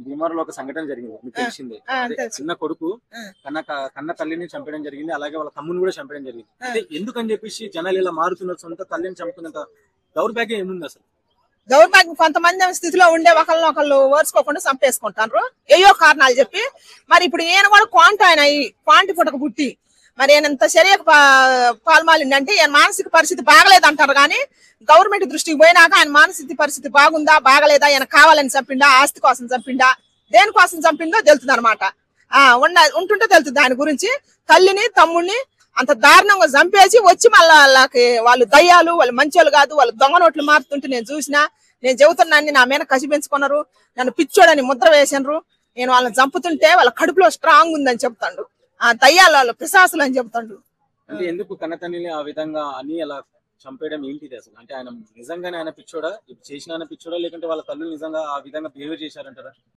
భీమవరంలో ఒక సంఘటన జరిగింది, మీకు తెలిసిందే. చిన్న కొడుకు కన్న తల్లిని చంపడం జరిగింది, అలాగే వాళ్ళ తమ్ముని కూడా చంపడం జరిగింది. అంటే ఎందుకని చెప్పేసి జనాలు ఇలా మారుతున్నారు? సొంత తల్లిని చంపుకున్నంత దౌర్భాగ్యం ఏముంది అసలు? దౌర్భాగ్యం కొంతమంది స్థితిలో ఉండే ఒకళ్ళు ఓర్చుకోకుండా చంపేసుకుంటారు ఏయో కారణాలు చెప్పి. మరి ఇప్పుడు ఈయన కూడా క్వాంటి పుట్టక పుట్టి మరి ఈయనంత శరీర పాల్మాలిండి అంటే ఈయన మానసిక పరిస్థితి బాగలేదు అంటారు. కానీ గవర్నమెంట్ దృష్టికి పోయినాక ఆయన మానసిక పరిస్థితి బాగుందా బాగలేదా, ఆయన కావాలని చంపిండా, ఆస్తి కోసం చంపిండా, దేనికోసం చంపిందో తెలుస్తుంది అనమాట. ఉంటుంటే తెలుస్తుంది దాని గురించి. తల్లిని తమ్ముడిని అంత దారుణంగా చంపేసి వచ్చి మళ్ళీ వాళ్ళు దయ్యాలు, వాళ్ళు మంచోళ్ళు కాదు, వాళ్ళు దొంగ నోట్లు మారుతుంటే నేను చూసినా. నేను చెబుతున్నాన్ని నా మీద కసి పెంచుకున్నారు, నన్ను పిచ్చోడని ముద్ర వేసినారు. నేను వాళ్ళని చంపుతుంటే వాళ్ళ కడుపులో స్ట్రాంగ్ ఉందని చెప్తాడు. దయ్యాలు వాళ్ళు పిశాసులు అని చెప్తాడు. అంటే ఎందుకు కన్నతల్లిని ఆ విధంగా అని అలా చంపేయడం ఏంటిది అసలు? అంటే ఆయన నిజంగానే ఆయన పిచ్చోడా, చేసిన ఆయన పిచ్చోడా, లేకుంటే వాళ్ళ తల్లి నిజంగా ఆ విధంగా బిహేవ్ చేశారంటారా?